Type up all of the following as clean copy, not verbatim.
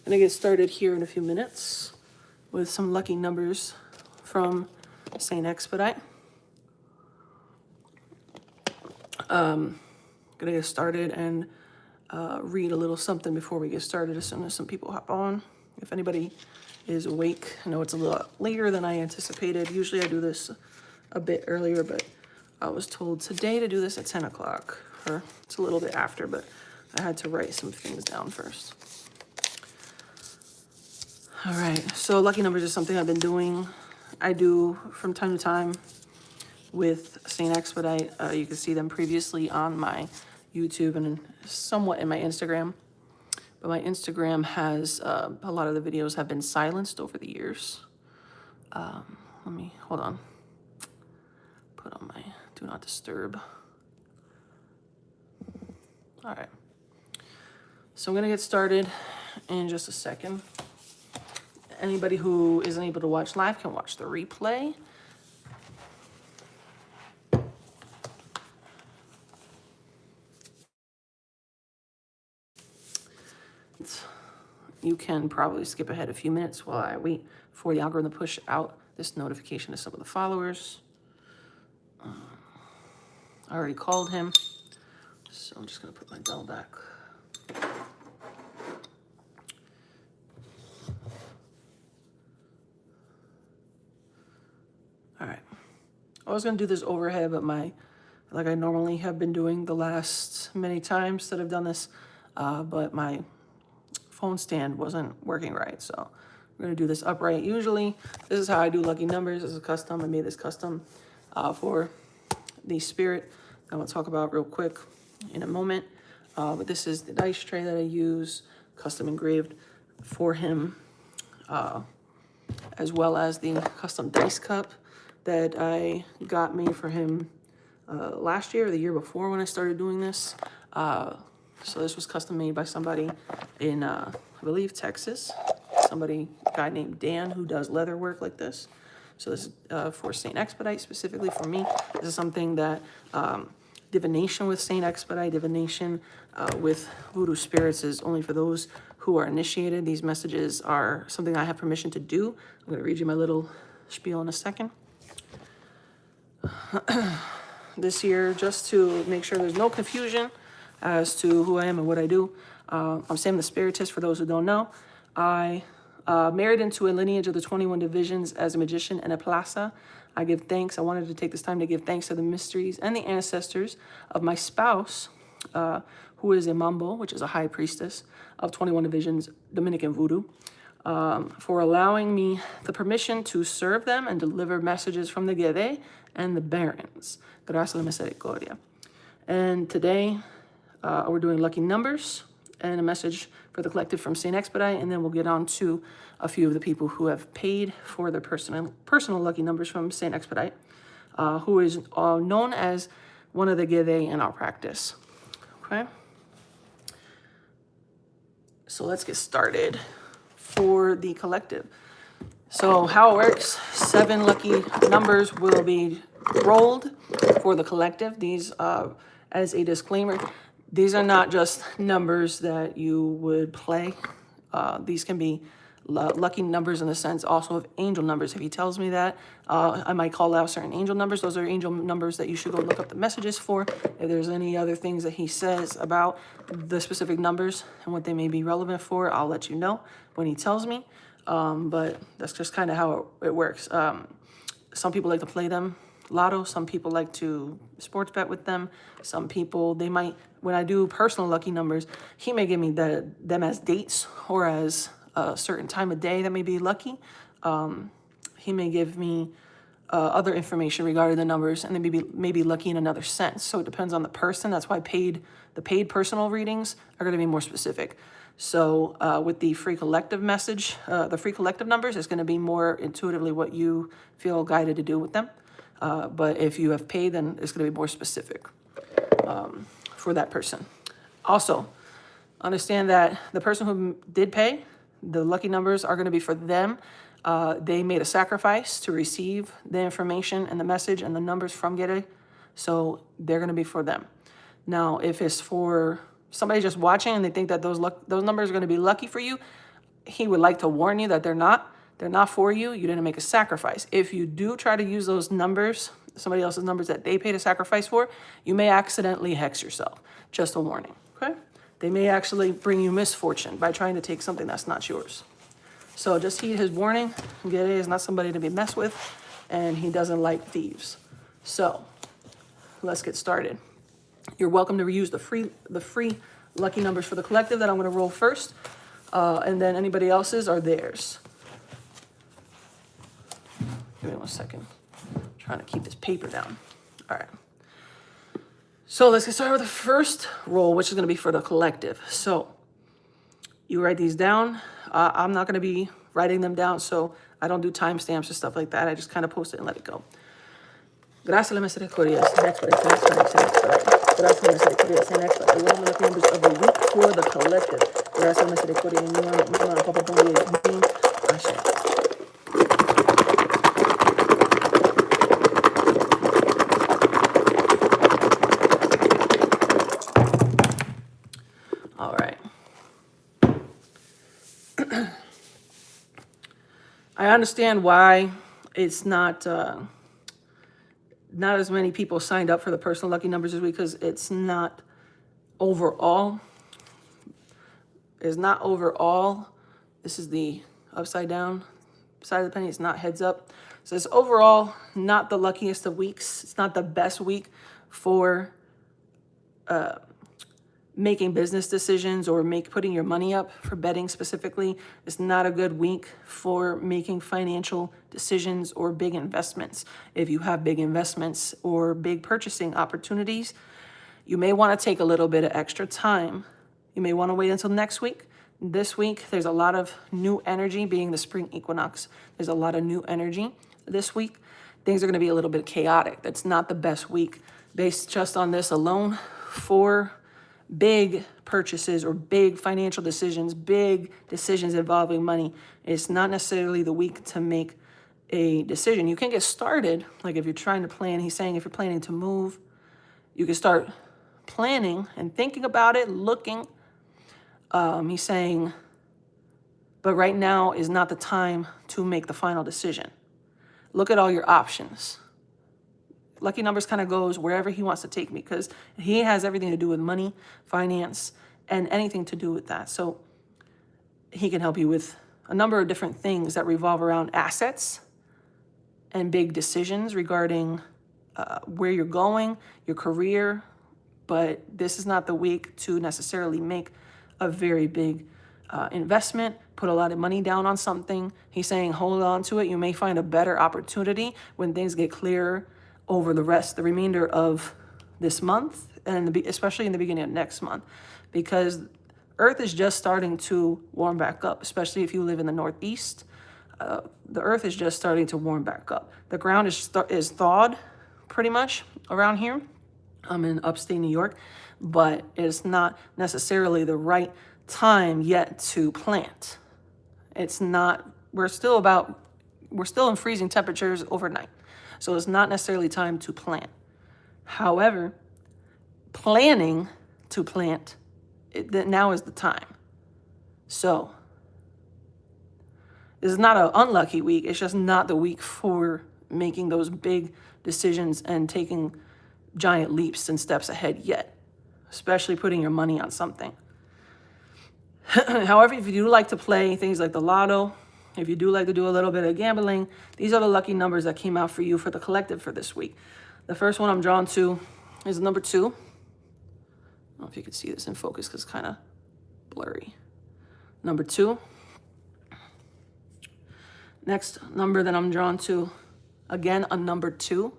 gonna get started here in a few minutes with some lucky numbers from Saint Expedite. Gonna get started and read a little something before we get started as soon as some people hop on. If anybody is awake, I know it's a little later than I anticipated. Usually I do this a bit earlier, but I was told today to do this at 10 o'clock, or it's a little bit after, but I had to write some things down first. All right, so lucky numbers is something I've been doing. I do from time to time with Saint Expedite. You can see them previously on my YouTube and somewhat in my Instagram. But my Instagram has, a lot of the videos have been silenced over the years. Let me, hold on. Put on my do not disturb. All right. So I'm gonna get started in just a second. Anybody who isn't able to watch live can watch the replay. You can probably skip ahead a few minutes while I wait for the algorithm to push out this notification to some of the followers. I already called him, so I'm just gonna put my bell back. All right, I was gonna do this overhead, but like I normally have been doing the last many times that I've done this, but my phone stand wasn't working right, so I'm gonna do this upright. Usually, this is how I do lucky numbers. This is custom. I made this custom for the Spirit. I'm gonna talk about real quick in a moment. But this is the dice tray that I use, custom engraved for him, as well as the custom dice cup that I got made for him last year or the year before when I started doing this. So this was custom made by somebody in, I believe, Texas. A guy named Dan who does leather work like this. So this is for Saint Expedite, specifically for me. This is something that Divination with Saint Expedite, Divination with Voodoo Spirits is only for those who are initiated. These messages are something I have permission to do. I'm going to read you my little spiel in a second. This year, just to make sure there's no confusion as to who I am and what I do, I'm Sam the Spiritist, for those who don't know. I married into a lineage of the 21 divisions as a magician and a plaza. I give thanks. I wanted to take this time to give thanks to the mysteries and the ancestors of my spouse, who is a mambo, which is a high priestess of 21 divisions, Dominican Vudu, for allowing me the permission to serve them and deliver messages from the Gede and the Barons. Gracias a la misericordia. And today, we're doing lucky numbers and a message for the collective from Saint Expedite, and then we'll get on to a few of the people who have paid for their personal lucky numbers from Saint Expedite, who is known as one of the Gede in our practice. Okay? So let's get started for the collective. So how it works, 7 lucky numbers will be rolled for the collective. These, as a disclaimer, these are not just numbers that you would play. These can be lucky numbers in the sense also of angel numbers. If he tells me that, I might call out certain angel numbers. Those are angel numbers that you should go look up the messages for. If there's any other things that he says about the specific numbers and what they may be relevant for, I'll let you know when he tells me. But that's just kind of how it works. Some people like to play them lotto. Some people like to sports bet with them. Some people, they might, when I do personal lucky numbers, he may give me them as dates or as a certain time of day that may be lucky. He may give me other information regarding the numbers, and they may be lucky in another sense. So it depends on the person. That's why the paid personal readings are going to be more specific. So with the free collective message, the free collective numbers is going to be more intuitively what you feel guided to do with them. But if you have paid, then it's going to be more specific for that person. Also, understand that the person who did pay, the lucky numbers are going to be for them. They made a sacrifice to receive the information and the message and the numbers from Gede, so they're going to be for them. Now, if it's for somebody just watching and they think that those numbers are going to be lucky for you, he would like to warn you that they're not for you. You didn't make a sacrifice. If you do try to use those numbers, somebody else's numbers that they paid a sacrifice for, you may accidentally hex yourself. Just a warning, okay? They may actually bring you misfortune by trying to take something that's not yours. So just heed his warning. Gede is not somebody to be messed with, and he doesn't like thieves. So let's get started. You're welcome to reuse the free lucky numbers for the collective that I'm going to roll first, and then anybody else's are theirs. Give me 1 second. I'm trying to keep this paper down. All right. So let's get started with the first roll, which is going to be for the collective. So you write these down. I'm not going to be writing them down, so I don't do timestamps or stuff like that. I just kind of post it and let it go. Gracias, misericordia. Next one. Gracias, misericordia. Next one. The woman of numbers of the week for the collective. Gracias, misericordia. All right. I understand why it's not as many people signed up for the personal lucky numbers this week, because it's not overall. It's not overall. This is the upside down side of the penny. It's not heads up. So it's overall not the luckiest of weeks. It's not the best week for making business decisions or putting your money up for betting specifically. It's not a good week for making financial decisions or big investments. If you have big investments or big purchasing opportunities, you may want to take a little bit of extra time. You may want to wait until next week. This week, there's a lot of new energy, being the spring equinox. There's a lot of new energy this week. Things are going to be a little bit chaotic. That's not the best week based just on this alone for big purchases or big financial decisions, big decisions involving money. It's not necessarily the week to make a decision. You can get started, like if you're trying to plan. He's saying if you're planning to move, you can start planning and thinking about it, looking. He's saying, but right now is not the time to make the final decision. Look at all your options. Lucky numbers kind of goes wherever he wants to take me, because he has everything to do with money, finance, and anything to do with that. So he can help you with a number of different things that revolve around assets and big decisions regarding where you're going, your career. But this is not the week to necessarily make a very big investment, put a lot of money down on something. He's saying hold on to it. You may find a better opportunity when things get clearer over the remainder of this month, and especially in the beginning of next month, because Earth is just starting to warm back up, especially if you live in the Northeast. The Earth is just starting to warm back up. The ground is thawed pretty much around here. I'm in upstate New York, but it's not necessarily the right time yet to plant. It's not, we're still in freezing temperatures overnight. So it's not necessarily time to plant. However, planning to plant, now is the time. So this is not an unlucky week. It's just not the week for making those big decisions and taking giant leaps and steps ahead yet, especially putting your money on something. However, if you do like to play things like the lotto, if you do like to do a little bit of gambling, these are the lucky numbers that came out for you for the collective for this week. The first one I'm drawn to is number 2. I don't know if you can see this in focus because it's kind of blurry. Number 2. Next number that I'm drawn to, again, a number 2.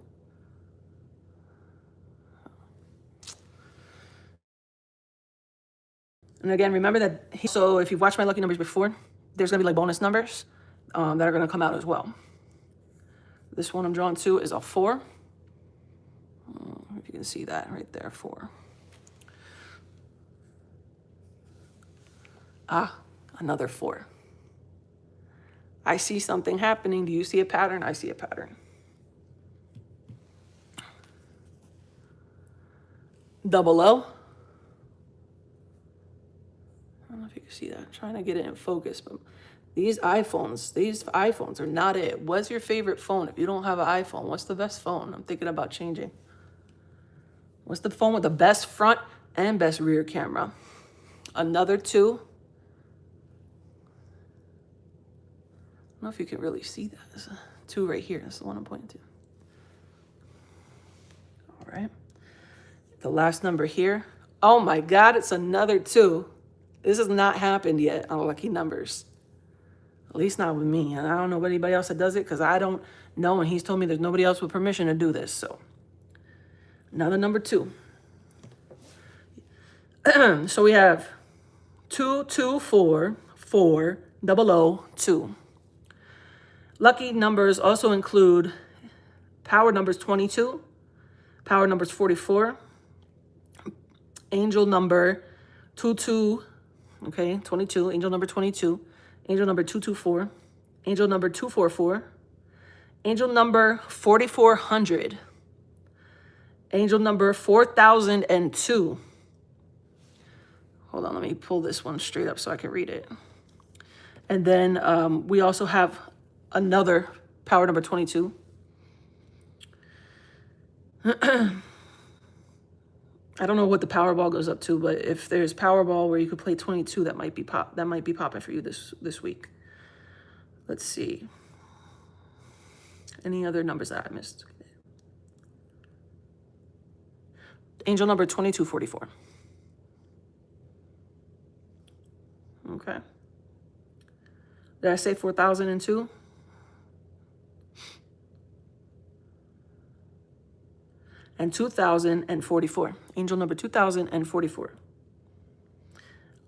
And again, remember that, so if you've watched my lucky numbers before, there's going to be like bonus numbers that are going to come out as well. This one I'm drawn to is a 4. If you can see that right there, 4. Another 4. I see something happening. Do you see a pattern? I see a pattern. Double O. I don't know if you can see that. I'm trying to get it in focus, but these iPhones are not it. What's your favorite phone? If you don't have an iPhone, what's the best phone? I'm thinking about changing. What's the phone with the best front and best rear camera? Another 2. I don't know if you can really see that. There's a 2 right here. That's the one I'm pointing to. All right. The last number here. Oh my God, it's another 2. This has not happened yet on lucky numbers. At least not with me. And I don't know about anybody else that does it because I don't know. And he's told me there's nobody else with permission to do this. So another number 2. So we have 2244002. Lucky numbers also include power numbers 22, power numbers 44, angel number 22, okay, 22, angel number 22, angel number 224, angel number 244, angel number 4400, angel number 4002. Hold on, let me pull this one straight up so I can read it. And then we also have another power number 22. I don't know what the Powerball goes up to, but if there's Powerball where you could play 22, that might be popping for you this week. Let's see. Any other numbers that I missed? Angel number 2244. Okay. Did I say 4002? And 2044. Angel number 2044.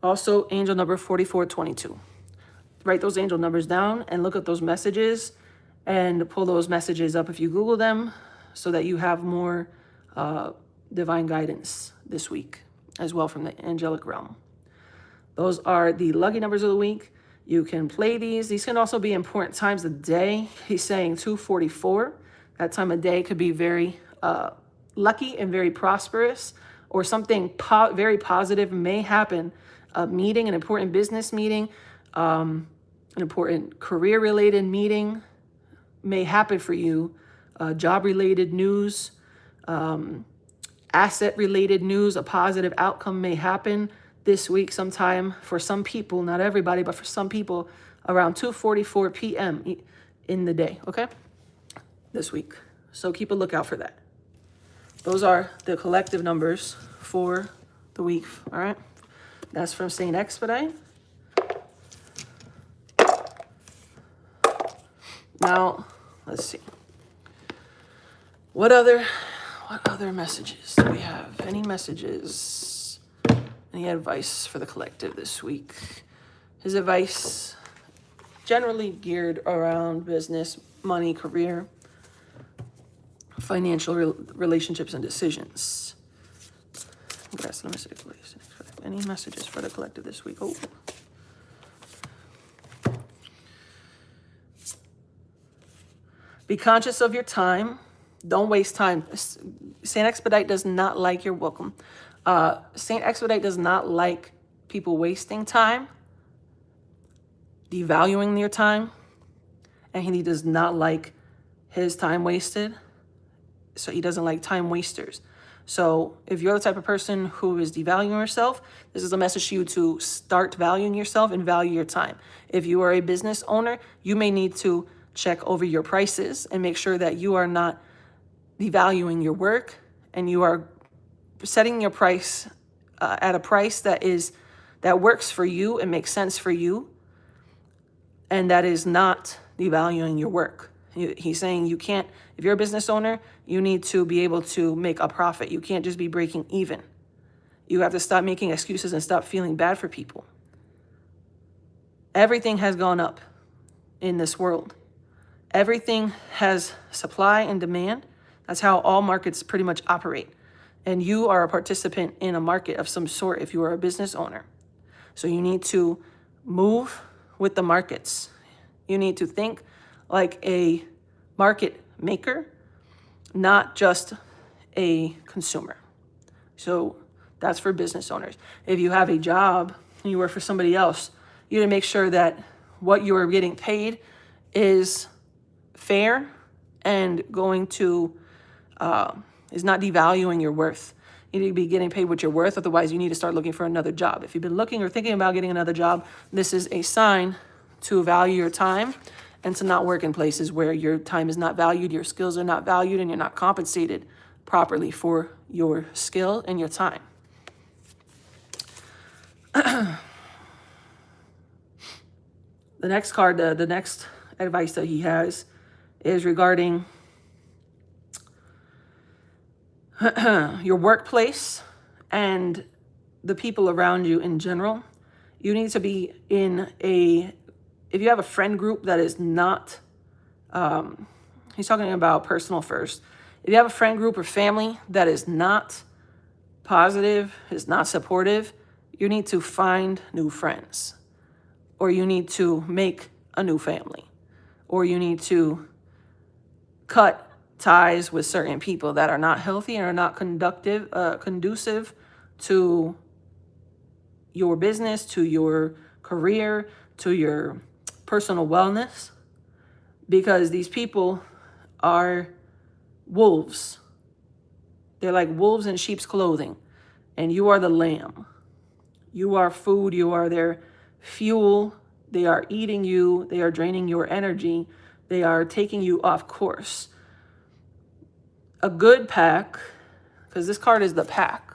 Also, angel number 4422. Write those angel numbers down and look at those messages and pull those messages up if you Google them so that you have more divine guidance this week as well from the angelic realm. Those are the lucky numbers of the week. You can play these. These can also be important times of the day. He's saying 244. That time of day could be very lucky and very prosperous, or something very positive may happen. A meeting, an important business meeting, an important career-related meeting may happen for you. Job-related news, asset-related news, a positive outcome may happen this week sometime for some people, not everybody, but for some people around 2:44 p.m. in the day, okay? This week. So keep a lookout for that. Those are the collective numbers for the week, all right? That's from St. Expedite. Now, let's see. What other messages do we have? Any messages? Any advice for the collective this week? His advice generally geared around business, money, career, financial relationships, and decisions. Yes, let me see. Any messages for the collective this week? Oh. Be conscious of your time. Don't waste time. St. Expedite does not like your welcome. St. Expedite does not like people wasting time, devaluing your time, and he does not like his time wasted. So he doesn't like time wasters. So if you're the type of person who is devaluing yourself, this is a message to you to start valuing yourself and value your time. If you are a business owner, you may need to check over your prices and make sure that you are not devaluing your work and you are setting your price at a price that works for you and makes sense for you, and that is not devaluing your work. He's saying you can't, if you're a business owner, you need to be able to make a profit. You can't just be breaking even. You have to stop making excuses and stop feeling bad for people. Everything has gone up in this world. Everything has supply and demand. That's how all markets pretty much operate. And you are a participant in a market of some sort if you are a business owner. So you need to move with the markets. You need to think like a market maker, not just a consumer. So that's for business owners. If you have a job and you work for somebody else, you need to make sure that what you are getting paid is fair and going to, is not devaluing your worth. You need to be getting paid what you're worth. Otherwise, you need to start looking for another job. If you've been looking or thinking about getting another job, this is a sign to value your time and to not work in places where your time is not valued, your skills are not valued, and you're not compensated properly for your skill and your time. The next card, the next advice that he has is regarding your workplace and the people around you in general. You need to be in if you have a friend group that is not, he's talking about personal first. If you have a friend group or family that is not positive, is not supportive, you need to find new friends, or you need to make a new family, or you need to cut ties with certain people that are not healthy and are not conducive to your business, to your career, to your personal wellness, because these people are wolves. They're like wolves in sheep's clothing, and you are the lamb. You are food. You are their fuel. They are eating you. They are draining your energy. They are taking you off course. A good pack, because this card is the pack.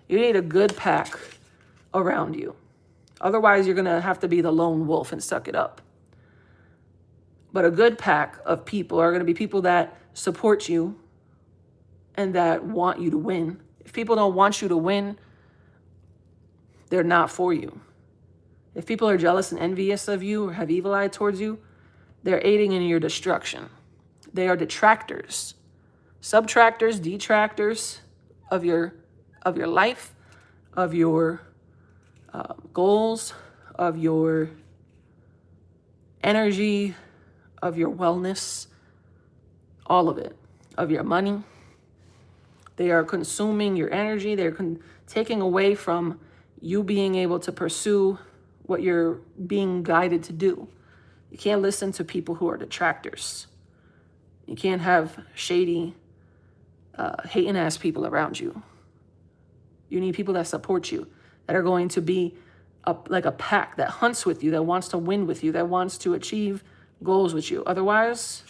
You need a good pack around you. Otherwise, you're going to have to be the lone wolf and suck it up. But a good pack of people are going to be people that support you and that want you to win. If people don't want you to win, they're not for you. If people are jealous and envious of you or have evil eye towards you, they're aiding in your destruction. They are detractors, subtractors, detractors of your life, of your goals, of your energy, of your wellness, all of it, of your money. They are consuming your energy. They're taking away from you being able to pursue what you're being guided to do. You can't listen to people who are detractors. You can't have shady, hating ass people around you. You need people that support you, that are going to be like a pack that hunts with you, that wants to win with you, that wants to achieve goals with you. Otherwise,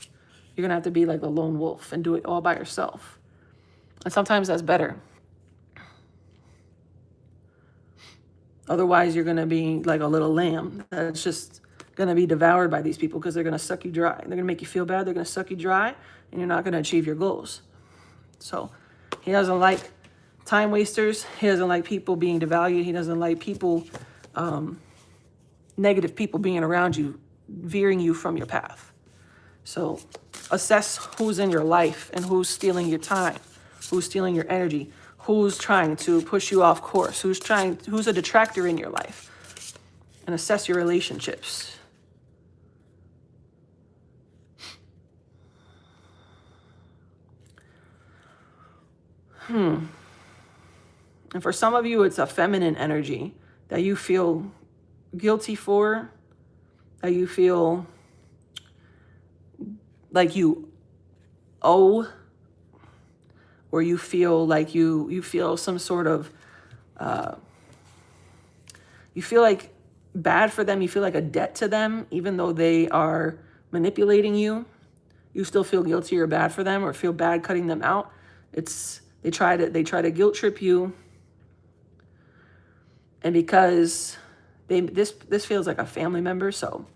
you're going to have to be like the lone wolf and do it all by yourself. And sometimes that's better. Otherwise, you're going to be like a little lamb that's just going to be devoured by these people because they're going to suck you dry. They're going to make you feel bad. They're going to suck you dry, and you're not going to achieve your goals. So he doesn't like time wasters. He doesn't like people being devalued. He doesn't like people, negative people being around you, veering you from your path. So assess who's in your life and who's stealing your time, who's stealing your energy, who's trying to push you off course, who's a detractor in your life, and assess your relationships. And for some of you, it's a feminine energy that you feel guilty for, that you feel like you owe, or you feel like you feel some sort of, you feel like bad for them. You feel like a debt to them, even though they are manipulating you. You still feel guilty or bad for them, or feel bad cutting them out. They try to guilt trip you. And because this feels like a family member, so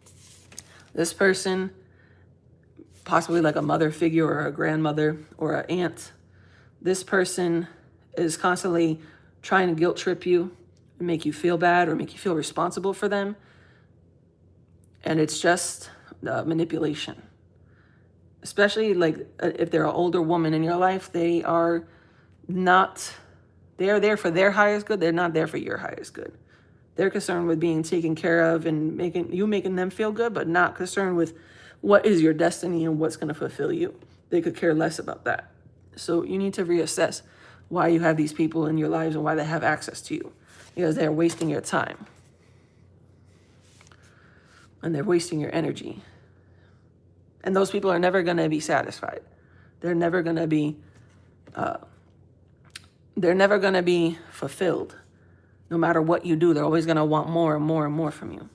this person, possibly like a mother figure or a grandmother or an aunt, this person is constantly trying to guilt trip you and make you feel bad or make you feel responsible for them. And it's just manipulation. Especially like if they're an older woman in your life, they are there for their highest good. They're not there for your highest good. They're concerned with being taken care of and making them feel good, but not concerned with what is your destiny and what's going to fulfill you. They could care less about that. So you need to reassess why you have these people in your lives and why they have access to you, because they're wasting your time. and they're wasting your energy. And those people are never going to be satisfied. They're never going to be fulfilled. No matter what you do, they're always going to want more and more and more from you.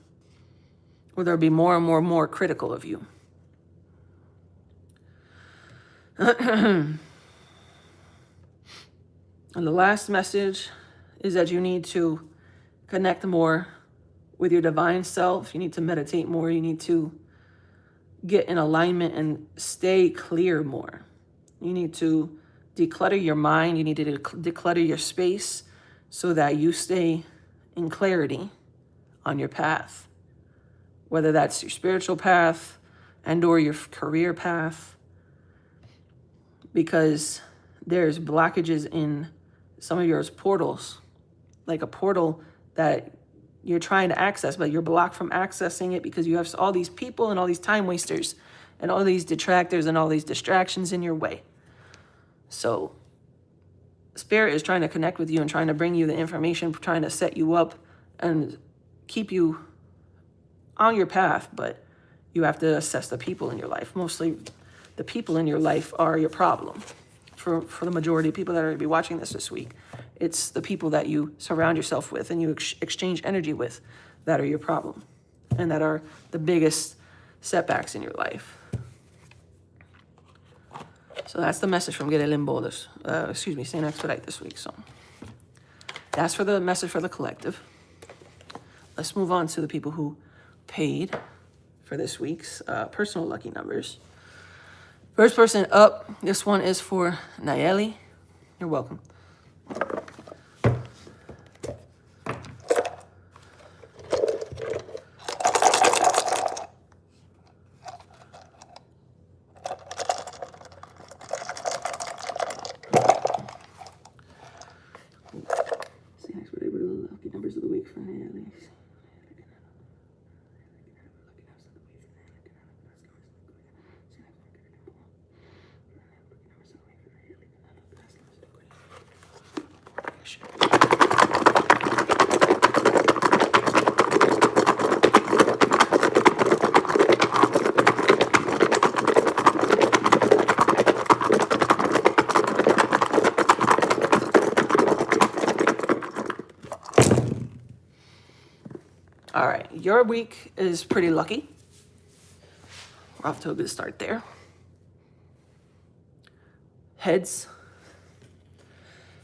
Or they'll be more and more critical of you. And the last message is that you need to connect more with your divine self. You need to meditate more. You need to get in alignment and stay clear more. You need to declutter your mind. You need to declutter your space so that you stay in clarity on your path, whether that's your spiritual path and or your career path, because there's blockages in some of your portals, like a portal that you're trying to access, but you're blocked from accessing it because you have all these people and all these time wasters and all these detractors and all these distractions in your way. So Spirit is trying to connect with you and trying to bring you the information, trying to set you up and keep you on your path, but you have to assess the people in your life. Mostly the people in your life are your problem. For the majority of people that are going to be watching this week, it's the people that you surround yourself with and you exchange energy with that are your problem and that are the biggest setbacks in your life. So that's the message from Saint Expedite this week. So that's for the message for the collective. Let's move on to the people who paid for this week's personal lucky numbers. First person up, this one is for Nayeli. You're welcome. Lucky numbers of the week for Nayeli. All right, your week is pretty lucky. We're off to a good start there. Heads.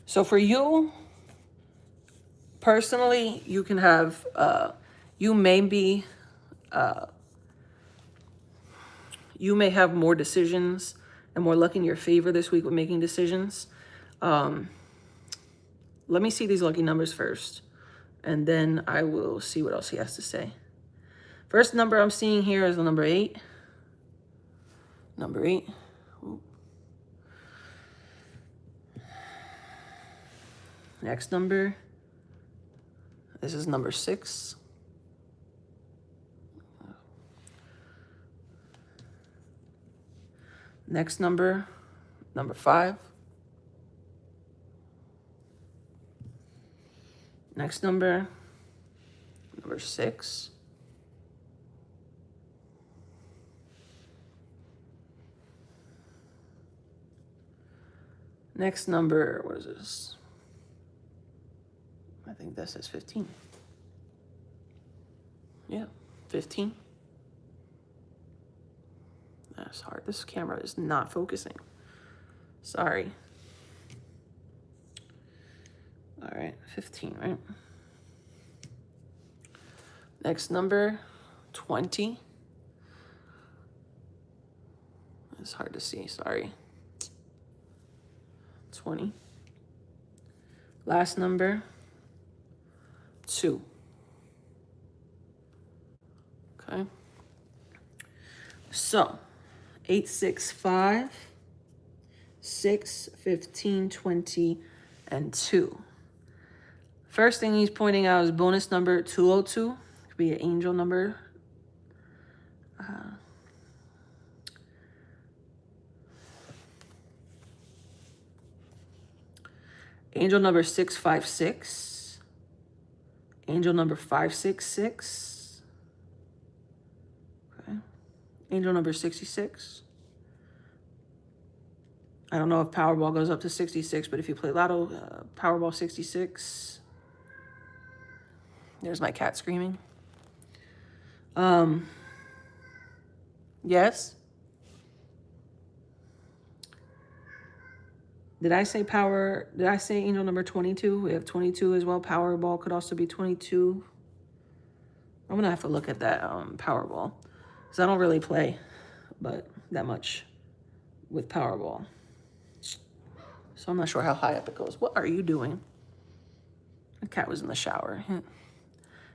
So for you, personally, you can have, you may have more decisions and more luck in your favor this week with making decisions. Let me see these lucky numbers first, and then I will see what else he has to say. First number I'm seeing here is the number 8. Number 8. Ooh. Next number, this is number 6. Next number, number 5. Next number, number 6. Next number, what is this? I think this is 15. Yeah, 15. That's hard. This camera is not focusing. Sorry. All right, 15, right? Next number, 20. It's hard to see, sorry. 20. Last number, 2. Okay. So, 8, 6, 5, 6, 15, 20, and 2. First thing he's pointing out is bonus number 202. Could be an angel number. Angel number 656. Angel number 566. Angel number 66. I don't know if Powerball goes up to 66, but if you play Lotto, Powerball 66. There's my cat screaming. Yes. Did I say angel number 22? We have 22 as well. Powerball could also be 22. I'm gonna have to look at that Powerball, because I don't really play but that much with Powerball. So I'm not sure how high up it goes. What are you doing? The cat was in the shower.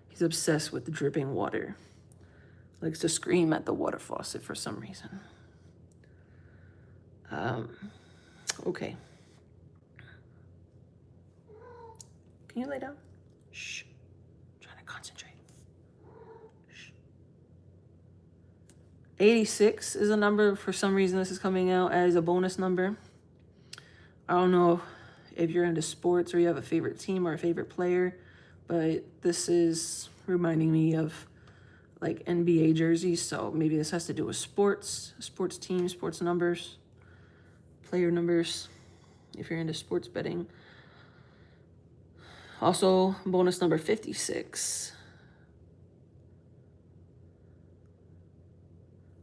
He's obsessed with the dripping water. Likes to scream at the water faucet for some reason. Okay. Can you lay down? Shh. I'm trying to concentrate. Shh. 86 is a number. For some reason, this is coming out as a bonus number. I don't know if you're into sports or you have a favorite team or a favorite player, but this is reminding me of like NBA jerseys. So maybe this has to do with sports teams, sports numbers, player numbers, if you're into sports betting. Also, bonus number 56.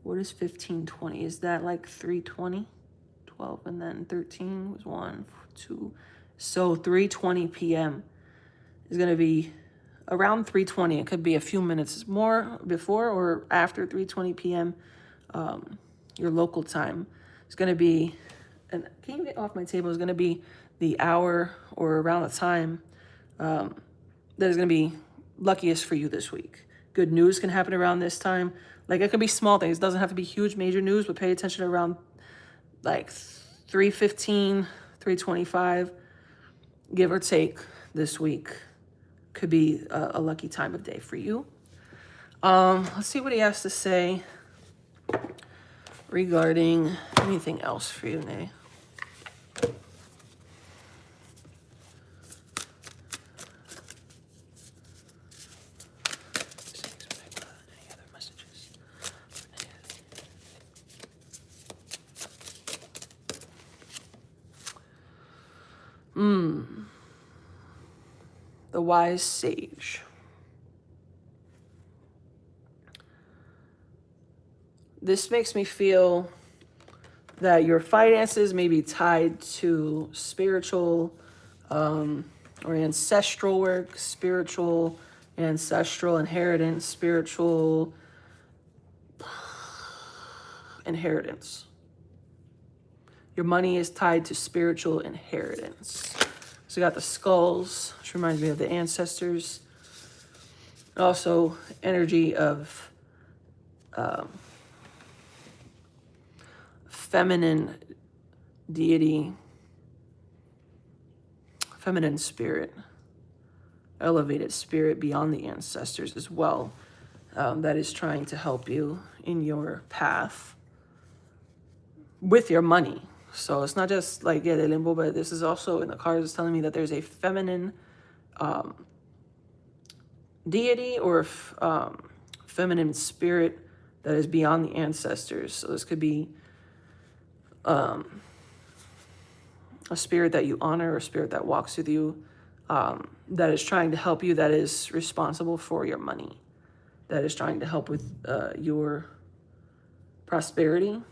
What is 1520? Is that like 320? 12 and then 13 was 1, 2. So 3:20 p.m. is going to be around 3:20. It could be a few minutes more before or after 3:20 p.m. Your local time. It's going to be, and can you get off my table? It's going to be the hour or around the time that is going to be luckiest for you this week. Good news can happen around this time. Like, it could be small things. It doesn't have to be huge, major news, but pay attention around like 3:15, 3:25, give or take this week. Could be a lucky time of day for you. Let's see what he has to say regarding anything else for you, Nay. The wise sage. This makes me feel that your finances may be tied to spiritual or ancestral work, spiritual, ancestral inheritance, spiritual inheritance. Your money is tied to spiritual inheritance. So you got the skulls, which reminds me of the ancestors. Also, energy of feminine deity, feminine spirit, elevated spirit beyond the ancestors as well. That is trying to help you in your path with your money. So it's not just like, yeah, the limbo, but this is also in the cards, it's telling me that there's a feminine deity or feminine spirit that is beyond the ancestors. So this could be a spirit that you honor, or a spirit that walks with you, that is trying to help you, that is responsible for your money, that is trying to help with your prosperity.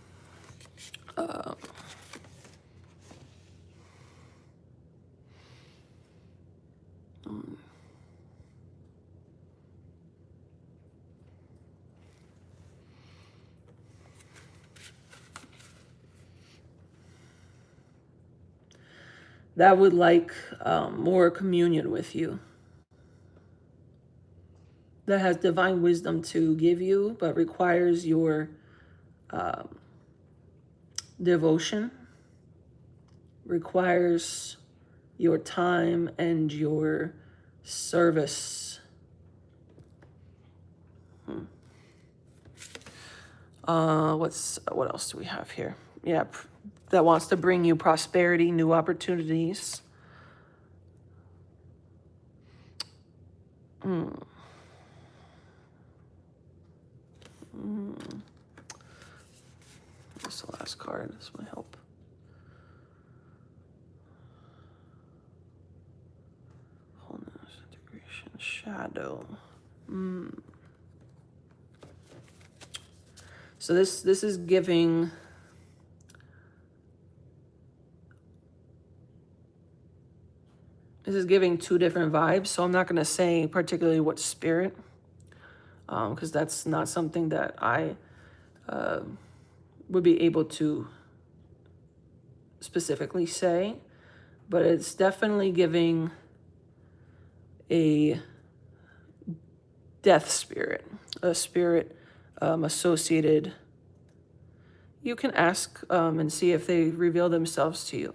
That would like more communion with you. That has divine wisdom to give you, but requires your devotion, requires your time and your service. What else do we have here? Yeah, that wants to bring you prosperity, new opportunities. card. This might help. Wholeness, integration, shadow. So this is giving two different vibes. So I'm not going to say particularly what spirit, because that's not something that I would be able to specifically say, but it's definitely giving a death spirit, a spirit associated. You can ask and see if they reveal themselves to you,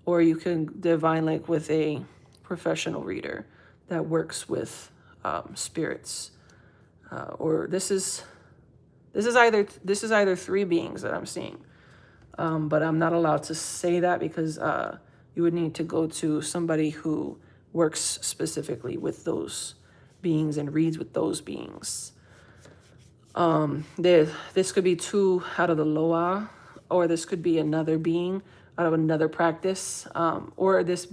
or you can divine like with a professional reader that works with spirits, or this is either three beings that I'm seeing, but I'm not allowed to say that because you would need to go to somebody who works specifically with those beings and reads with those beings. This could be two out of the Loa, or this could be another being out of another practice, or this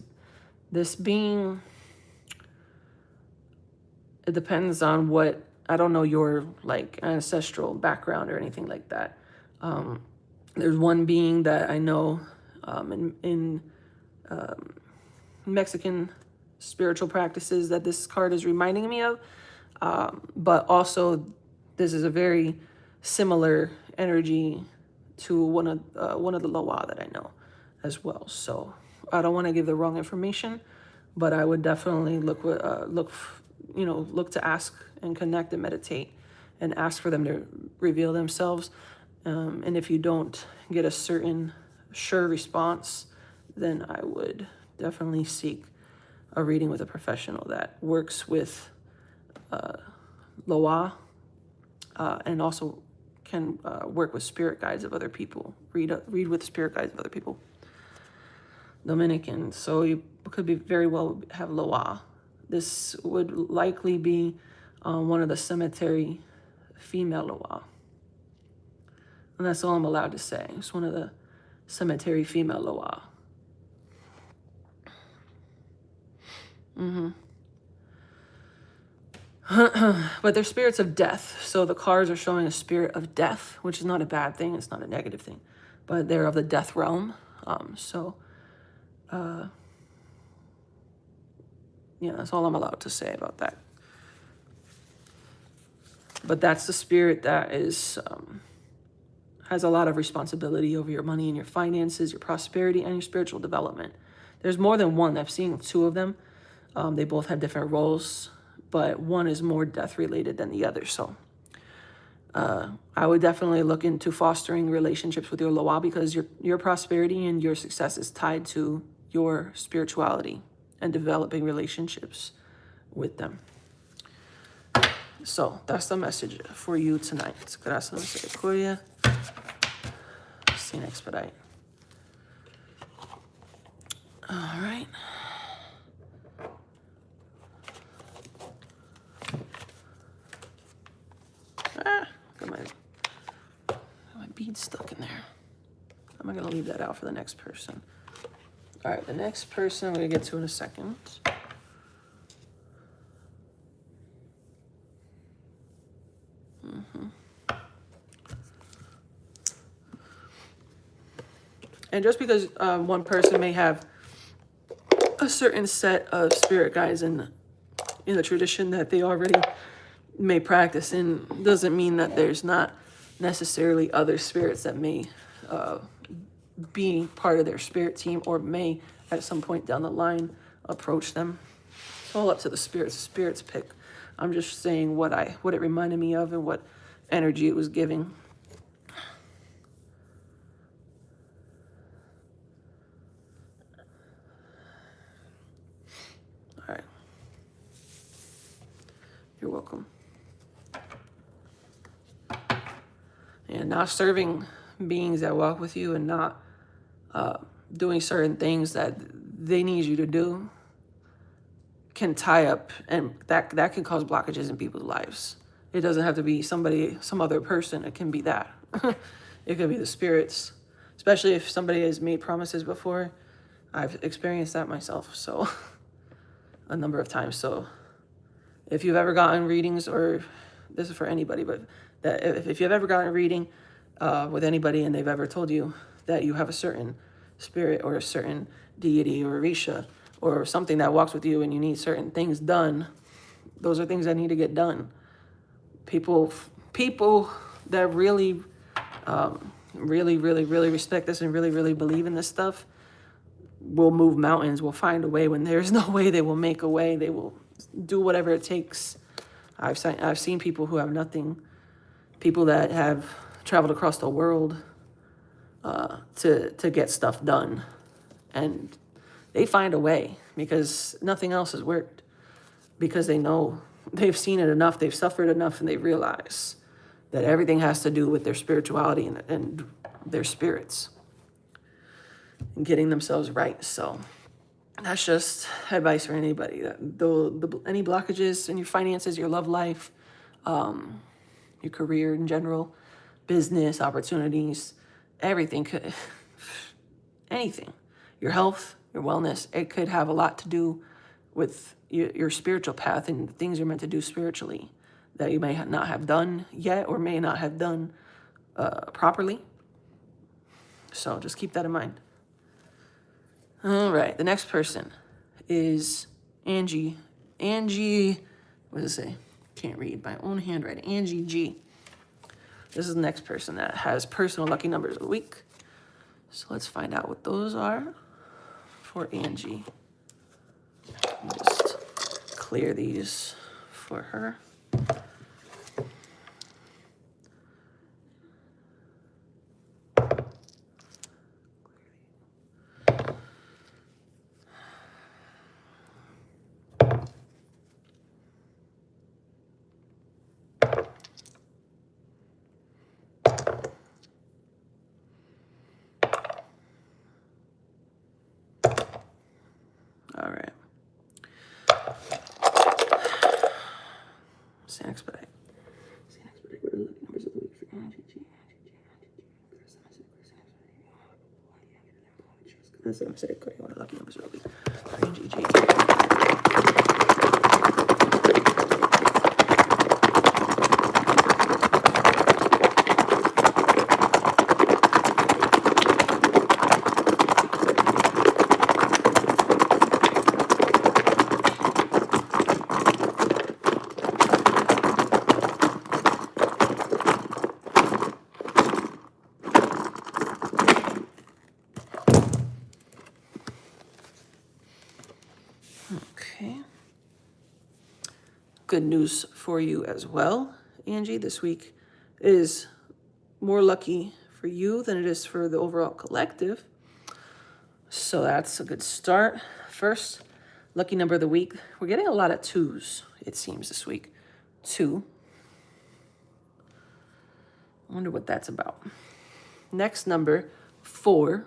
being. It depends on what, I don't know your like ancestral background or anything like that. There's one being that I know in Mexican spiritual practices that this card is reminding me of, but also this is a very similar energy to one of the Loa that I know as well. So I don't want to give the wrong information, but I would definitely look to ask and connect and meditate and ask for them to reveal themselves. And if you don't get a certain sure response, then I would definitely seek a reading with a professional that works with Loa, and also can work with spirit guides of other people. Read with spirit guides of other people. Dominican, so you could be very well have Loa. This would likely be one of the cemetery female Loa. And that's all I'm allowed to say. It's one of the cemetery female Loa. But they're spirits of death. So the cards are showing a spirit of death, which is not a bad thing. It's not a negative thing. But they're of the death realm. Yeah, that's all I'm allowed to say about that. But that's the spirit that is has a lot of responsibility over your money and your finances, your prosperity, and your spiritual development. There's more than one. I've seen two of them. They both have different roles, but one is more death-related than the other. So I would definitely look into fostering relationships with your Loa, because your prosperity and your success is tied to your spirituality and developing relationships with them. So that's the message for you tonight. Gracias, misericordia. Sin Expedite. All right. Got my bead stuck in there. I'm gonna leave that out for the next person. All right, the next person I'm gonna get to in a second. And just because one person may have a certain set of spirit guides in the tradition that they already may practice in, doesn't mean that there's not necessarily other spirits that may be part of their spirit team, or may at some point down the line approach them. It's all up to the spirits. The spirits pick. I'm just saying what it reminded me of and what energy it was giving. All right. You're welcome. And not serving beings that walk with you and not doing certain things that they need you to do can tie up, and that can cause blockages in people's lives. It doesn't have to be some other person. It can be that. It could be the spirits especially if somebody has made promises before. I've experienced that myself, so a number of times. So if you've ever gotten readings, or this is for anybody, but that if you've ever gotten a reading with anybody and they've ever told you that you have a certain spirit or a certain deity or Orisha or something that walks with you and you need certain things done, those are things that need to get done. People that really, really respect this and really believe in this stuff will move mountains, will find a way. When there's no way, they will make a way. They will do whatever it takes. I've seen people who have nothing, people that have traveled across the world to get stuff done, and they find a way because nothing else has worked, because they know, they've seen it enough, they've suffered enough, and they realize that everything has to do with their spirituality and their spirits and getting themselves right. So that's just advice for anybody. Any blockages in your finances, your love life, your career in general, business opportunities, everything could, anything, your health, your wellness, it could have a lot to do with your spiritual path and the things you're meant to do spiritually that you may not have done yet or may not have done properly. So just keep that in mind. All right, the next person is Angie. Angie, what does it say? Can't read my own handwriting. Angie G. This is the next person that has personal lucky numbers of the week. So let's find out what those are for Angie. Let me just clear these for her. All right. Expedite. Expedite. What are the numbers of the week for Angie G? That's what I'm saying. What are the lucky numbers of the week for Angie G? Okay. Good news for you as well, Angie. This week is more lucky for you than it is for the overall collective. So that's a good start. First, lucky number of the week. We're getting a lot of twos, it seems, this week. 2. I wonder what that's about. Next number, 4.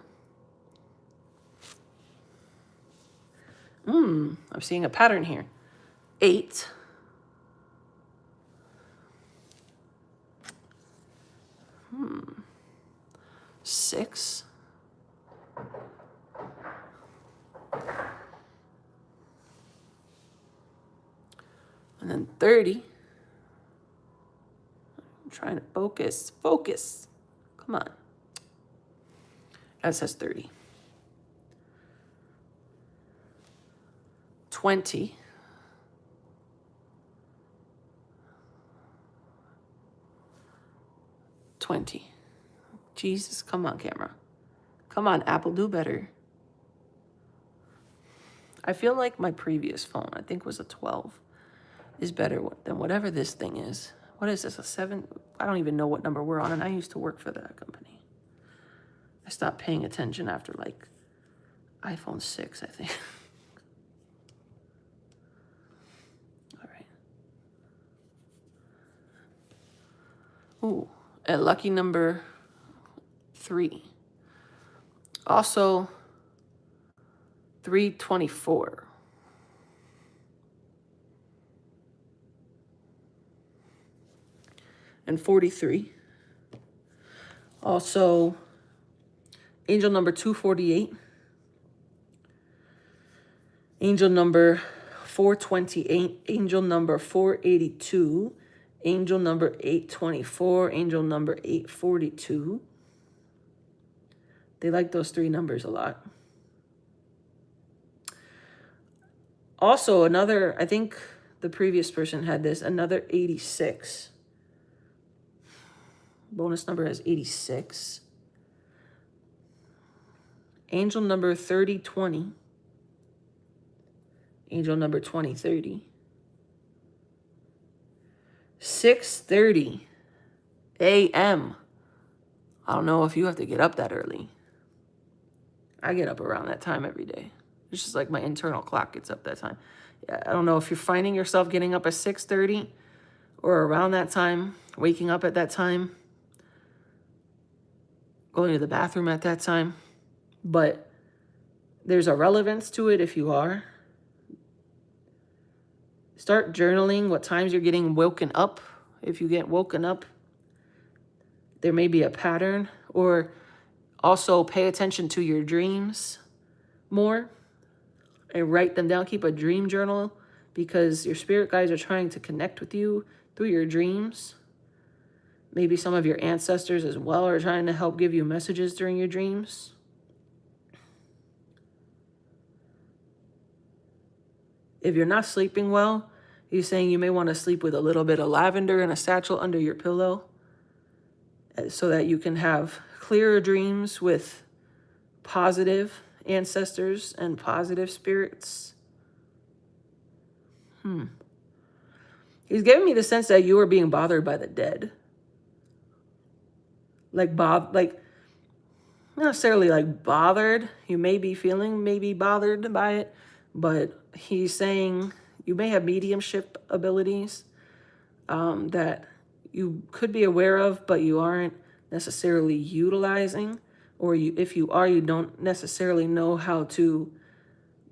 I'm seeing a pattern here. 8. 6. And then 30. I'm trying to focus. Focus. Come on. That says 30. 20. 20. Jesus, come on, camera. Come on, Apple, do better. I feel like my previous phone, I think was a 12, is better than whatever this thing is. What is this, a 7? I don't even know what number we're on, and I used to work for that company. I stopped paying attention after, like, iPhone 6, I think. All right. Ooh, a lucky number 3. Also, 324. And 43. Also, Angel number 248. Angel number 428. Angel number 482. Angel number 824. Angel number 842. They like those 3 numbers a lot. Also, another, I think the previous person had this, another 86. Bonus number is 86. Angel number 3020. Angel number 2030. 6:30 a.m. I don't know if you have to get up that early. I get up around that time every day. It's just like my internal clock gets up that time. Yeah, I don't know if you're finding yourself getting up at 6:30 or around that time, waking up at that time, going to the bathroom at that time. But there's a relevance to it if you are. Start journaling what times you're getting woken up. If you get woken up, there may be a pattern. Or also pay attention to your dreams more and write them down. Keep a dream journal because your spirit guides are trying to connect with you through your dreams. Maybe some of your ancestors as well are trying to help give you messages during your dreams. If you're not sleeping well, he's saying you may want to sleep with a little bit of lavender and a satchel under your pillow so that you can have clearer dreams with positive ancestors and positive spirits. He's giving me the sense that you are being bothered by the dead. Like not necessarily like bothered. You may be feeling maybe bothered by it, but he's saying you may have mediumship abilities that you could be aware of, but you aren't necessarily utilizing, or if you are, you don't necessarily know how to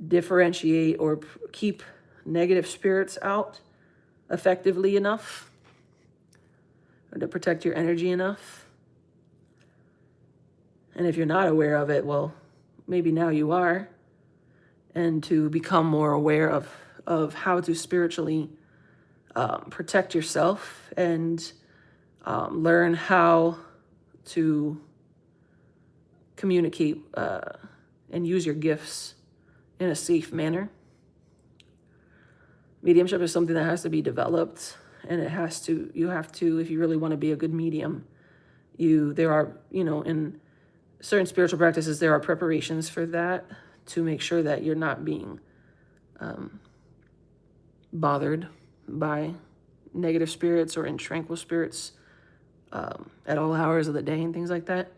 differentiate or keep negative spirits out effectively enough, or to protect your energy enough. And if you're not aware of it, well, maybe now you are, and to become more aware of how to spiritually protect yourself and learn how to communicate and use your gifts in a safe manner. Mediumship is something that has to be developed, and you have to, if you really want to be a good medium, there are, in certain spiritual practices, there are preparations for that to make sure that you're not being bothered by negative spirits or intranquil spirits at all hours of the day and things like that.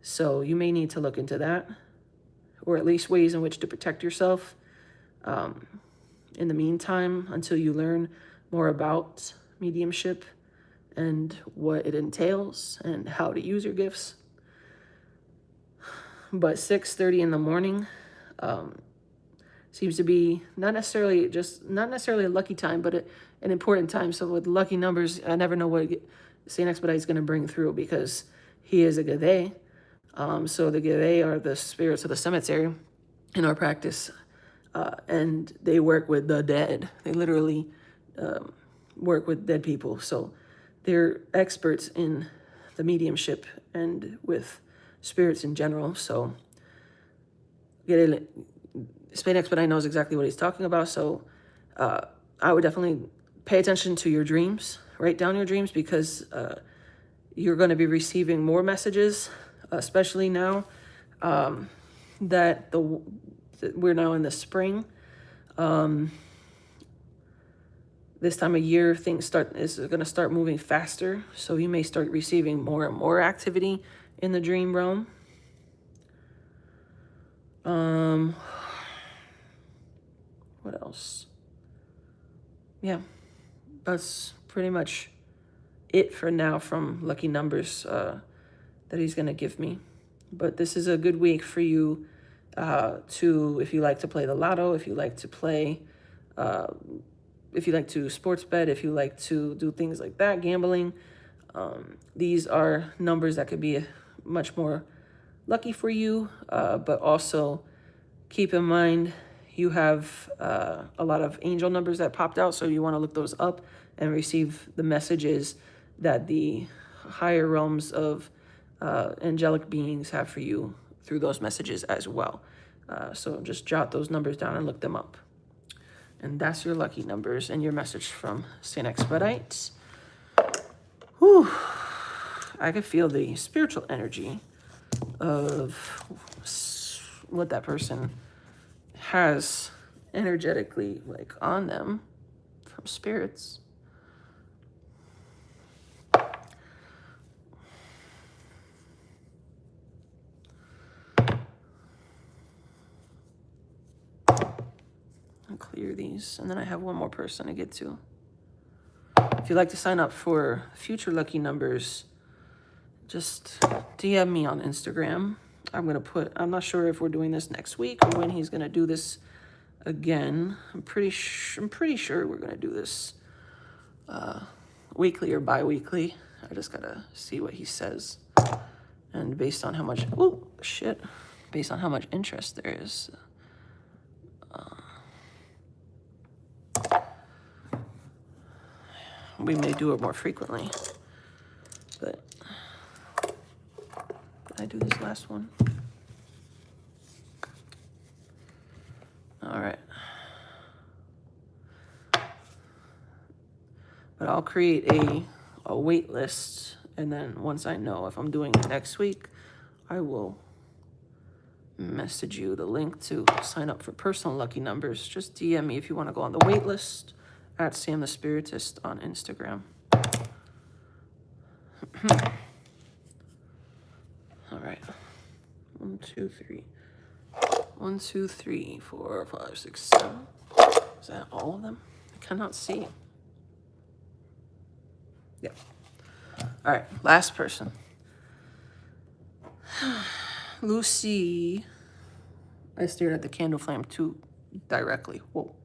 So you may need to look into that, or at least ways in which to protect yourself in the meantime until you learn more about mediumship and what it entails and how to use your gifts. But 6:30 in the morning seems to be not necessarily a lucky time, but an important time. So with lucky numbers, I never know what Saint Expedite is going to bring through, because he is a Gade. So the Gade are the spirits of the cemetery in our practice, and they work with the dead. They literally work with dead people. So they're experts in the mediumship and with spirits in general. So Saint Expedite knows exactly what he's talking about. So I would definitely pay attention to your dreams. Write down your dreams, because you're going to be receiving more messages, especially now that we're now in the spring. This time of year, things is going to start moving faster. So you may start receiving more and more activity in the dream realm. What else? Yeah, that's pretty much it for now from lucky numbers that he's going to give me. But this is a good week for you if you like to play the lotto, if you like to play, if you like to sports bet, if you like to do things like that, gambling. These are numbers that could be much more lucky for you, but also keep in mind you have a lot of angel numbers that popped out, so you want to look those up and receive the messages that the higher realms of angelic beings have for you through those messages as well. So just jot those numbers down and look them up. And that's your lucky numbers and your message from St. Expedite. Whew. I could feel the spiritual energy of what that person has energetically like on them from spirits. I'll clear these, and then I have one more person to get to. If you'd like to sign up for future lucky numbers, just DM me on Instagram. I'm not sure if we're doing this next week or when he's gonna do this again. I'm pretty sure we're gonna do this weekly or bi-weekly. I just gotta see what he says. And based on how much, based on how much interest there is, we may do it more frequently. But did I do this last one? All right. But I'll create a wait list, and then once I know if I'm doing it next week, I will message you the link to sign up for personal lucky numbers. Just DM me if you want to go on the wait list at Sam the Spiritist on Instagram. All right. 1, 2, 3. 1, 2, 3, 4, 5, 6, 7. Is that all of them? I cannot see. Yeah. All right, last person. Lucy. I stared at the candle flame too directly. Whoa.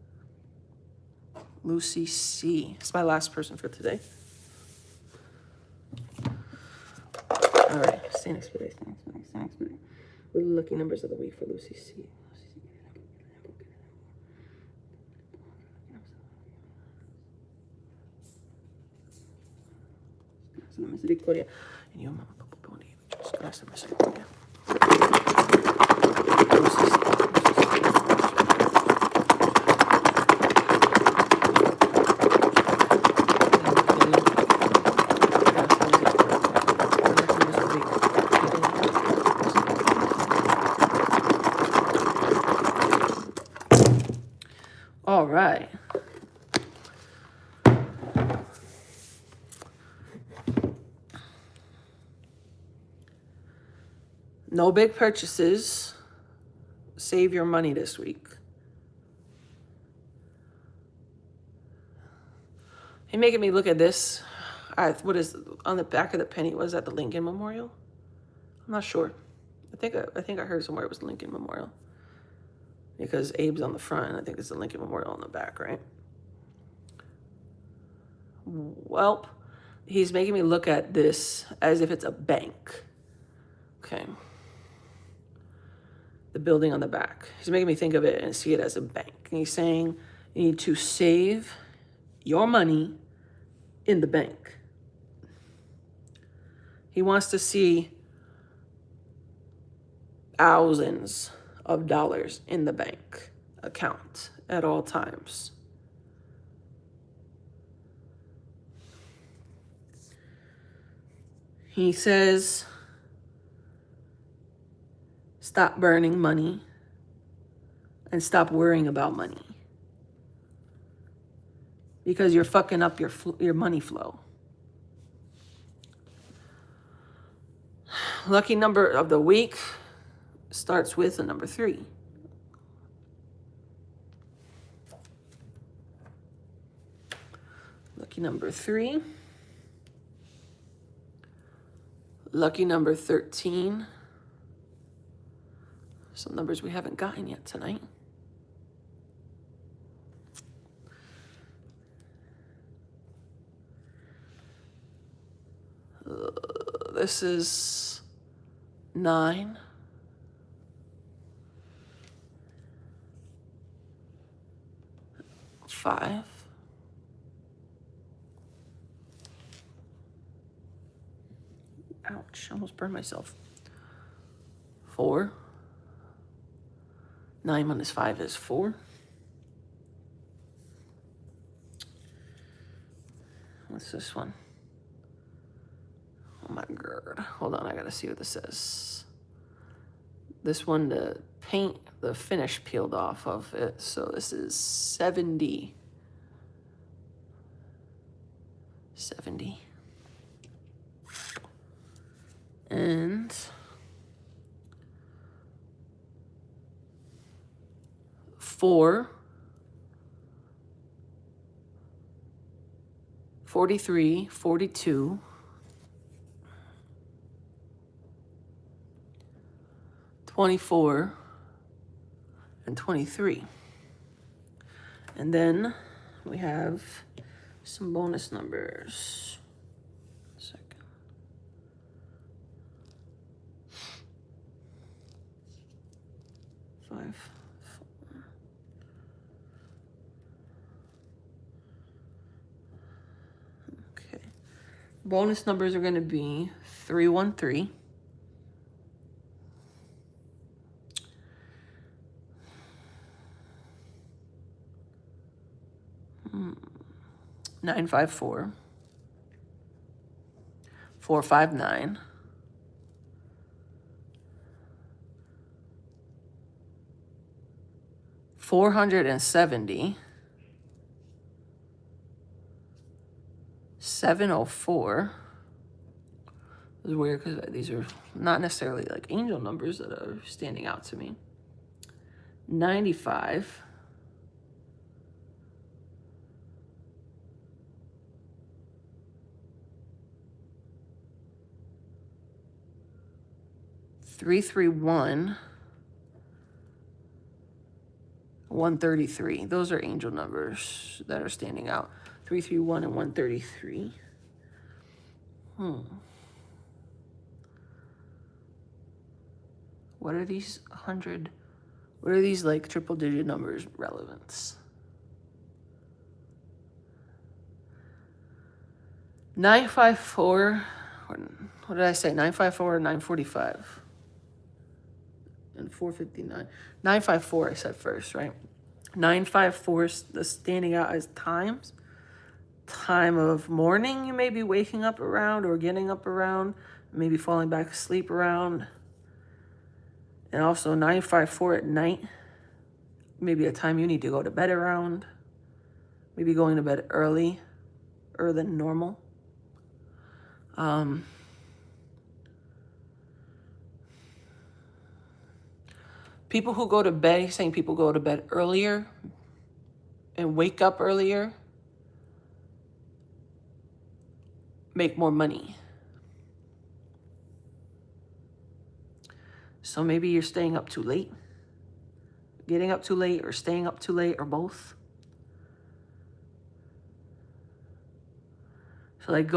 Lucy C. It's my last person for today. All right, St. Expedite. What are the lucky numbers of the week for Lucy C? Misericordia. En yo, mamá, papá, papá, gracias, misericordia. All right. No big purchases. Save your money this week. He making me look at this. What is on the back of the penny? Was that the Lincoln Memorial? I'm not sure. I think I heard somewhere it was Lincoln Memorial. Because Abe's on the front, and I think it's the Lincoln Memorial on the back, right? Well, he's making me look at this as if it's a bank. Okay. The building on the back. He's making me think of it and see it as a bank. And he's saying you need to save your money in the bank. He wants to see thousands of dollars in the bank account at all times. He says, stop burning money and stop worrying about money, because you're fucking up your money flow. Lucky number of the week starts with the number 3. Lucky number 3. Lucky number 13. Some numbers we haven't gotten yet tonight. This is 9, 5. Ouch, almost burned myself. 4. 9 minus 5 is 4. What's this one? Oh my god. Hold on, I gotta see what this says. This one, the paint, the finish peeled off of it. So this is 70. 70. And 4. 43, 42. 24 and 23. And then we have some bonus numbers. Second. 5, 4. Okay. Bonus numbers are going to be 313. 954, 459, 470, 704. This is weird because these are not necessarily like angel numbers that are standing out to me. 95. 331, 133. Those are angel numbers that are standing out. 331 and 133. What are these 100? What are these like triple digit numbers relevance? 954. What did I say? 954 and 945. And 459. 954 I said first, right? 954 is the standing out as times. Time of morning you may be waking up around or getting up around, maybe falling back asleep around. And also 954 at night, maybe a time you need to go to bed around. Maybe going to bed earlier than normal. People who go to bed, he's saying people go to bed earlier and wake up earlier, make more money. So maybe you're staying up too late, getting up too late, or staying up too late, or both. So like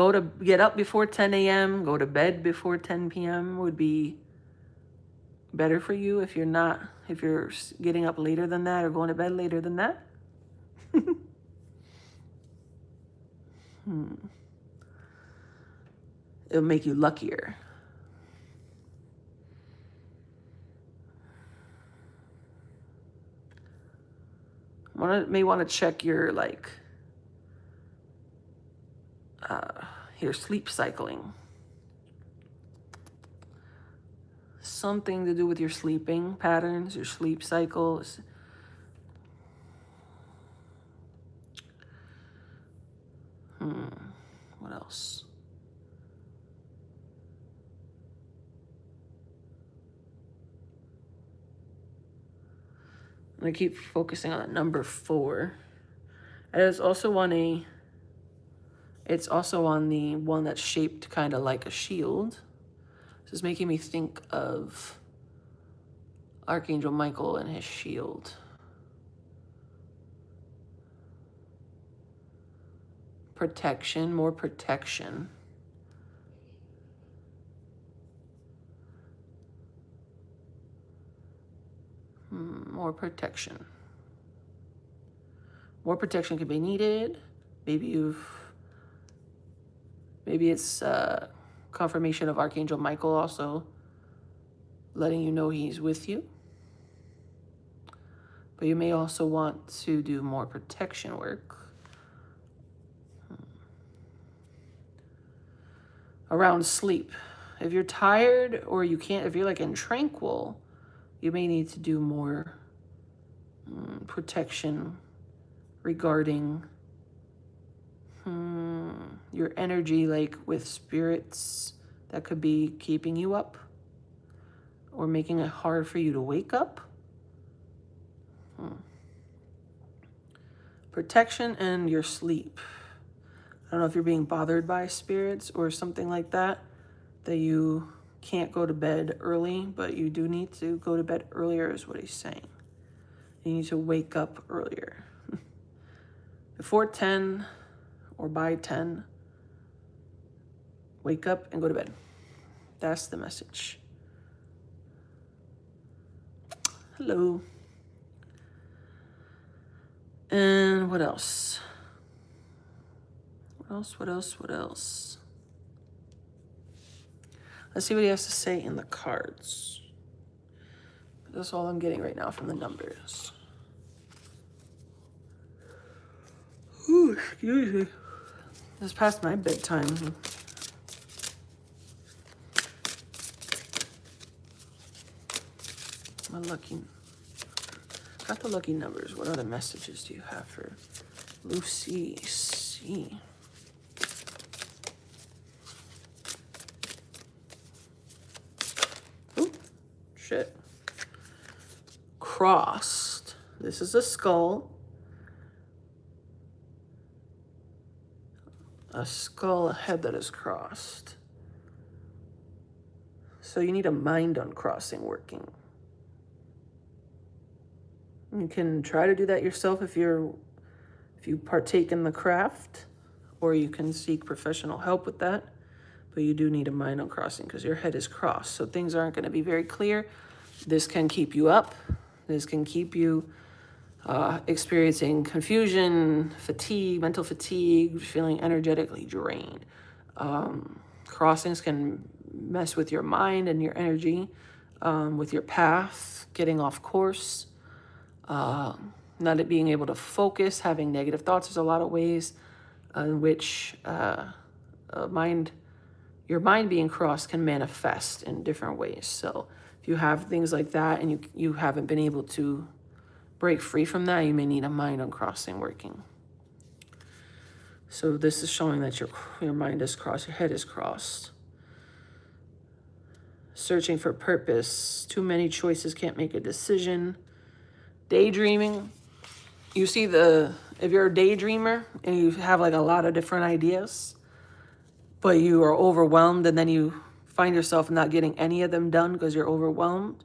get up before 10 a.m., go to bed before 10 p.m. would be better for you if you're getting up later than that or going to bed later than that. It'll make you luckier. May want to check your your sleep cycling. Something to do with your sleeping patterns, your sleep cycles. What else? I'm gonna keep focusing on number 4. It's also on the one that's shaped kind of like a shield. This is making me think of Archangel Michael and his shield. Protection, more protection. More protection. More protection could be needed. Maybe it's confirmation of Archangel Michael also letting you know he's with you. But you may also want to do more protection work. Around sleep. If you're tired or you can't, if you're like in tranquil, you may need to do more protection regarding your energy, like with spirits that could be keeping you up or making it hard for you to wake up. Protection and your sleep. I don't know if you're being bothered by spirits or something like that, that you can't go to bed early, but you do need to go to bed earlier is what he's saying. You need to wake up earlier. Before 10 or by 10, wake up and go to bed. That's the message. Hello. And what else? What else? Let's see what he has to say in the cards. That's all I'm getting right now from the numbers. Ooh, excuse me. It's past my bedtime. Got the lucky numbers. What other messages do you have for Lucy C? Ooh, shit. Crossed. This is a skull. A skull, a head that is crossed. So you need a mind uncrossing working. You can try to do that yourself if you partake in the craft, or you can seek professional help with that. But you do need a mind uncrossing because your head is crossed. So things aren't going to be very clear. This can keep you up. This can keep you experiencing confusion, fatigue, mental fatigue, feeling energetically drained. Crossings can mess with your mind and your energy, with your path, getting off course, not being able to focus, having negative thoughts. There's a lot of ways in which your mind being crossed can manifest in different ways. So if you have things like that and you haven't been able to break free from that, you may need a mind uncrossing working. So this is showing that your mind is crossed, your head is crossed. Searching for purpose. Too many choices, can't make a decision. Daydreaming. You see if you're a daydreamer and you have like a lot of different ideas, but you are overwhelmed and then you find yourself not getting any of them done because you're overwhelmed,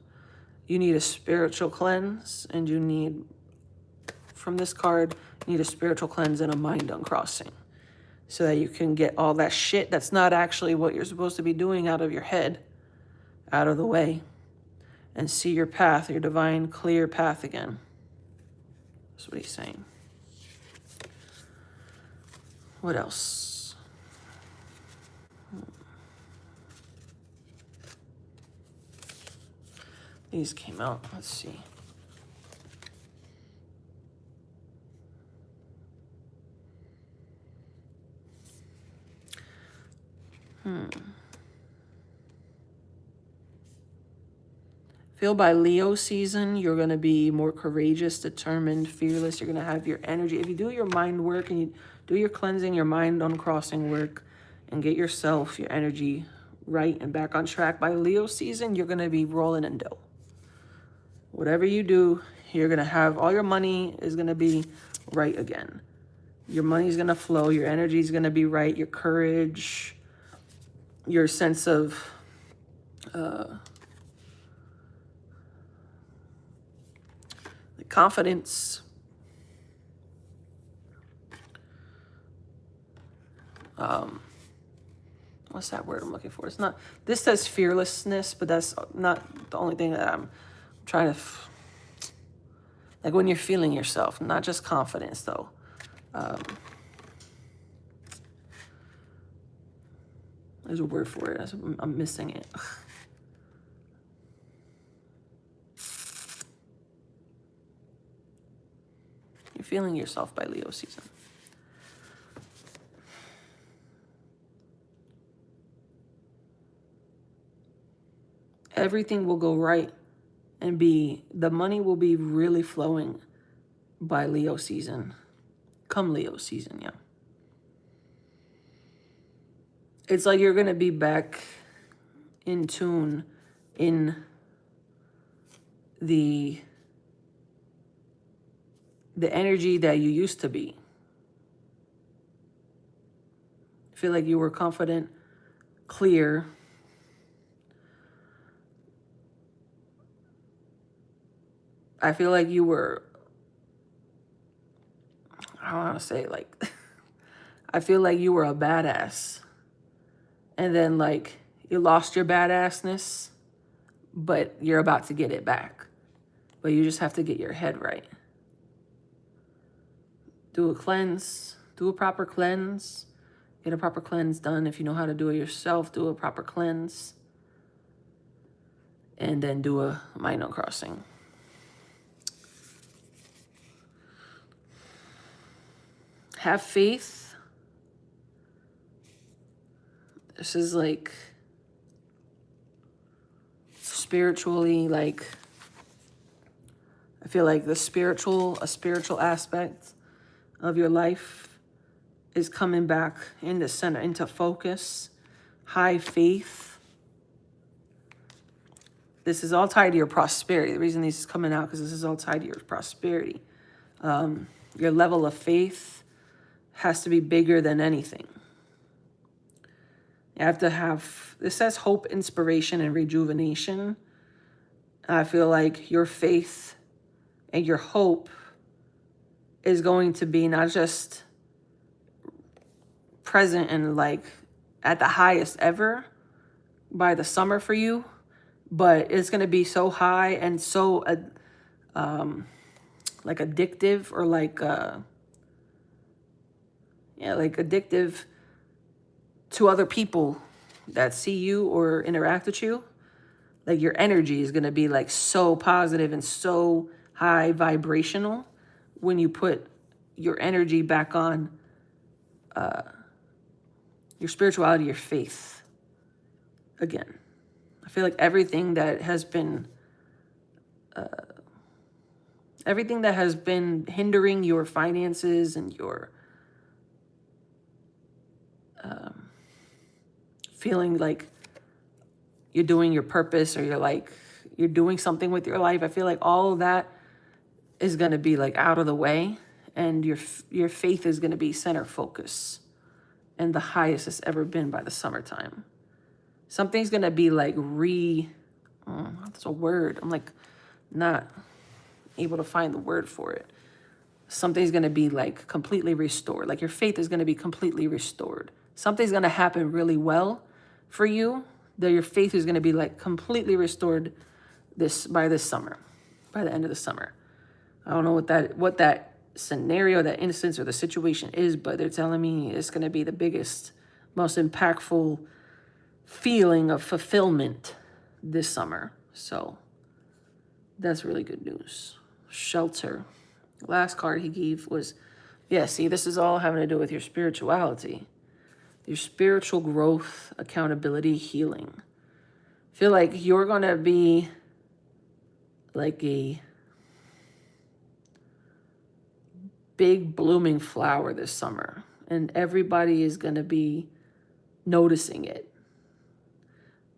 you need a spiritual cleanse, and you need, from this card, you need a spiritual cleanse and a mind uncrossing so that you can get all that shit that's not actually what you're supposed to be doing out of your head, out of the way, and see your path, your divine clear path again. That's what he's saying. What else? These came out. Let's see. Feel by Leo season, you're going to be more courageous, determined, fearless. You're going to have your energy. If you do your mind work and you do your cleansing, your mind uncrossing work, and get yourself, your energy right and back on track, by Leo season, you're going to be rolling in dough. Whatever you do, you're going to have, all your money is going to be right again. Your money is going to flow. Your energy is going to be right. Your courage, your sense of confidence. What's that word I'm looking for? It's not, this says fearlessness, but that's not the only thing that I'm trying to, Like when you're feeling yourself, not just confidence though. There's a word for it. I'm missing it. You're feeling yourself by Leo season. Everything will go right and the money will be really flowing by Leo season. Come Leo season, yeah. It's like you're going to be back in tune in the energy that you used to be. I feel like you were confident, clear. I feel like you were, I don't want to say like, I feel like you were a badass. And then like you lost your badassness, but you're about to get it back. But you just have to get your head right. Do a cleanse, do a proper cleanse. Get a proper cleanse done. If you know how to do it yourself, do a proper cleanse. And then do a mind crossing. Have faith. This is like spiritually, like I feel like a spiritual aspect of your life is coming back into center, into focus, high faith. This is all tied to your prosperity. The reason this is coming out because this is all tied to your prosperity. Your level of faith has to be bigger than anything. You have to have, this says hope, inspiration, and rejuvenation. I feel like your faith and your hope is going to be not just present and like at the highest ever by the summer for you, but it's going to be so high and so like addictive or like like addictive to other people that see you or interact with you. Like your energy is going to be like so positive and so high vibrational when you put your energy back on your spirituality, your faith again. I feel like everything that has been hindering your finances and your feeling like you're doing your purpose or you're doing something with your life. I feel like all of that is going to be like out of the way and your faith is going to be center focus and the highest it's ever been by the summertime. Something's going to be like that's a word. I'm like not able to find the word for it. Something's going to be like completely restored. Like your faith is going to be completely restored. Something's going to happen really well for you that your faith is going to be like completely restored by this summer, by the end of the summer. I don't know what that scenario, that instance or the situation is, but they're telling me it's going to be the biggest, most impactful feeling of fulfillment this summer. So that's really good news. Shelter. Last card he gave was, see, this is all having to do with your spirituality, your spiritual growth, accountability, healing. I feel like you're going to be like a big blooming flower this summer, and everybody is going to be noticing it.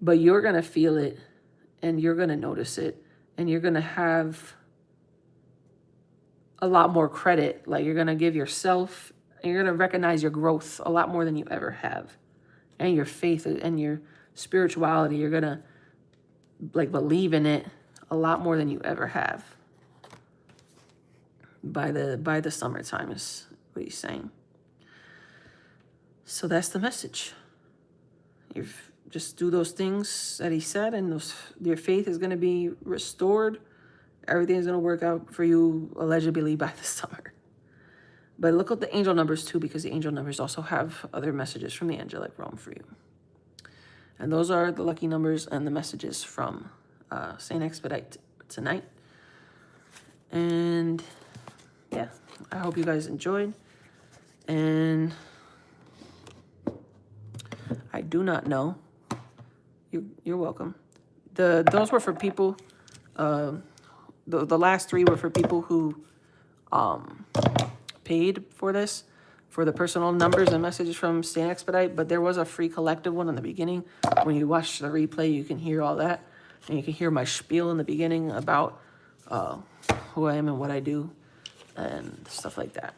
But you're going to feel it, and you're going to notice it, and you're going to have a lot more credit. Like you're going to give yourself, and you're going to recognize your growth a lot more than you ever have. And your faith and your spirituality, you're going to like believe in it a lot more than you ever have. By the summertime is what he's saying. So that's the message. You just do those things that he said, and your faith is going to be restored, Everything's going to work out for you allegedly by the summer. But look at the angel numbers too, because the angel numbers also have other messages from the angelic realm for you. And those are the lucky numbers and the messages from Saint Expedite tonight. And yeah, I hope you guys enjoyed. And I do not know. You're welcome. Those were for people. The last three were for people who paid for this, for the personal numbers and messages from Saint Expedite. But there was a free collective one in the beginning. When you watch the replay, you can hear all that, and you can hear my spiel in the beginning about who I am and what I do and stuff like that.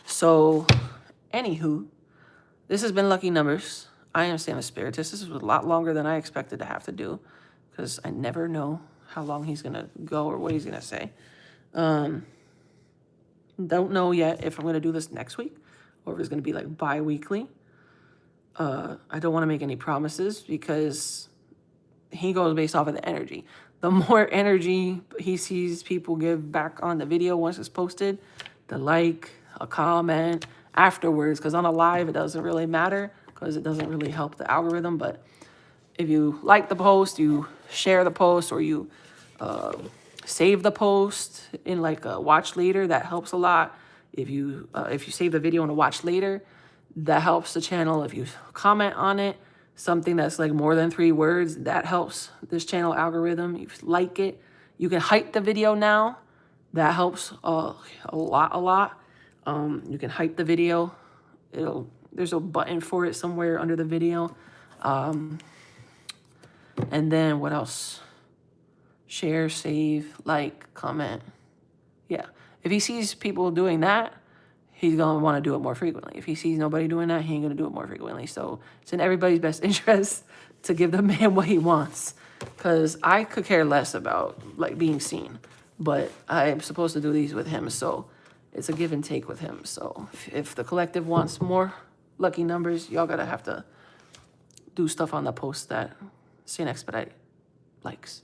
So, anywho, this has been Lucky Numbers. I am Sam the Spiritist. This is a lot longer than I expected to have to do, because I never know how long he's going to go or what he's going to say. Don't know yet if I'm going to do this next week or if it's going to be like bi-weekly. I don't want to make any promises because he goes based off of the energy. The more energy he sees people give back on the video once it's posted, the like, a comment afterwards, because on a live it doesn't really matter because it doesn't really help the algorithm. But if you like the post, you share the post, or you save the post in like a watch later, that helps a lot. If you save the video in a watch later, that helps the channel. If you comment on it, something that's like more than 3 words, that helps this channel algorithm. You like it, you can hype the video now. That helps a lot. You can hype the video. There's a button for it somewhere under the video. And then what else? Share, save, like, comment. Yeah. If he sees people doing that, he's going to want to do it more frequently. If he sees nobody doing that, he ain't going to do it more frequently. So it's in everybody's best interest to give the man what he wants. Because I could care less about, like, being seen. But I am supposed to do these with him, so it's a give and take with him. So if the collective wants more lucky numbers, y'all got to have to do stuff on the post that Saint Expedite likes.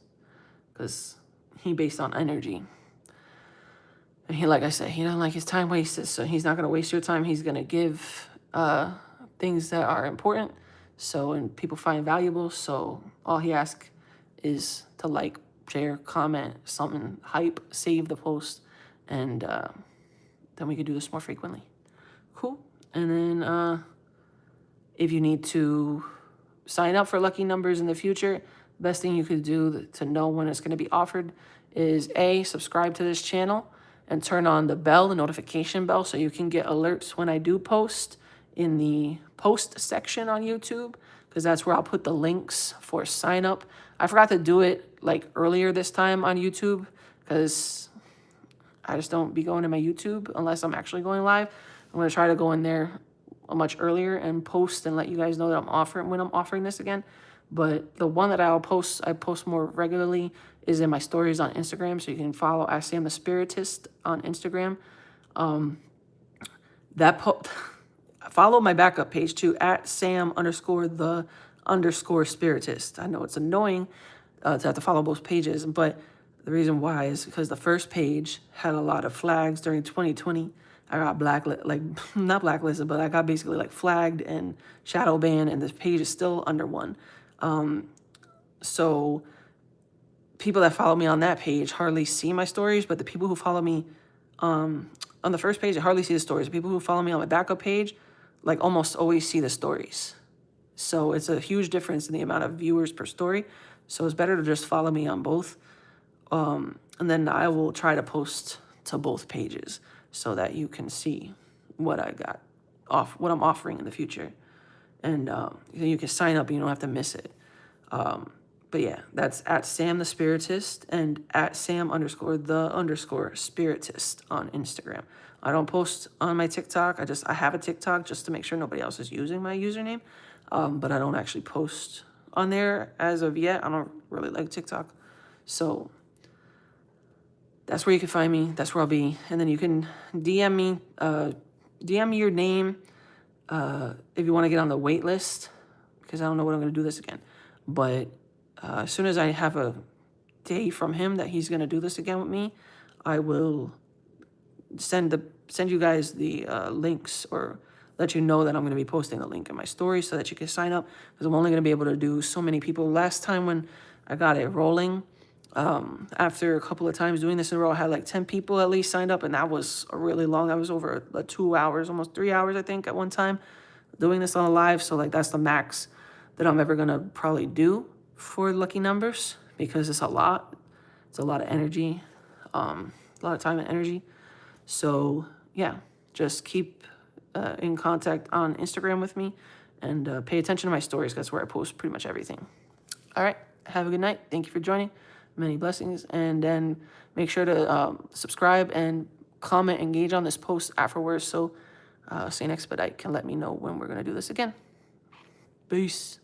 Because he based on energy. And he, like I said, he doesn't like his time wasted, so he's not going to waste your time. He's going to give things that are important, so, and people find valuable. So all he asks is to like, share, comment, something, hype, save the post, and then we could do this more frequently. Cool. And then if you need to sign up for lucky numbers in the future, best thing you could do to know when it's going to be offered is subscribe to this channel and turn on the bell, the notification bell, so you can get alerts when I do post in the post section on YouTube, because that's where I'll put the links for sign up. I forgot to do it like earlier this time on YouTube because I just don't be going to my YouTube unless I'm actually going live. I'm going to try to go in there much earlier and post and let you guys know that I'm offering this again. But the one that I post more regularly is in my stories on Instagram. So you can follow at Sam the Spiritist on Instagram. Follow my backup page too, at Sam_the_Spiritist. I know it's annoying to have to follow both pages, but the reason why is because the first page had a lot of flags during 2020. I got not blacklisted, but I got basically like flagged and shadow banned, and this page is still under one. So people that follow me on that page hardly see my stories, but the people who follow me on the first page, I hardly see the stories. The people who follow me on my backup page, like, almost always see the stories. So it's a huge difference in the amount of viewers per story. So it's better to just follow me on both. And then I will try to post to both pages so that you can see what I got what I'm offering in the future. And you can sign up and you don't have to miss it. But yeah, that's at Sam the Spiritist and at Sam_the_Spiritist on Instagram. I don't post on my TikTok. I have a TikTok just to make sure nobody else is using my username. But I don't actually post on there as of yet. I don't really like TikTok. So that's where you can find me. That's where I'll be. And then you can DM me your name if you want to get on the wait list, because I don't know when I'm going to do this again. But as soon as I have a day from him that he's going to do this again with me, I will send you guys the links, or let you know that I'm going to be posting the link in my story so that you can sign up, because I'm only going to be able to do so many people. Last time when I got it rolling, after a couple of times doing this in a row, I had like 10 people at least signed up, and that was a really long. I was over 2 hours, almost 3 hours, I think, at one time doing this on a live. So like that's the max that I'm ever going to probably do for lucky numbers, because it's a lot. It's a lot of energy, a lot of time and energy. So yeah, just keep in contact on Instagram with me, and pay attention to my stories. That's where I post pretty much everything. All right, have a good night. Thank you for joining. Many blessings. And then make sure to subscribe and comment, engage on this post afterwards, so Saint Expedite can let me know when we're going to do this again. Peace.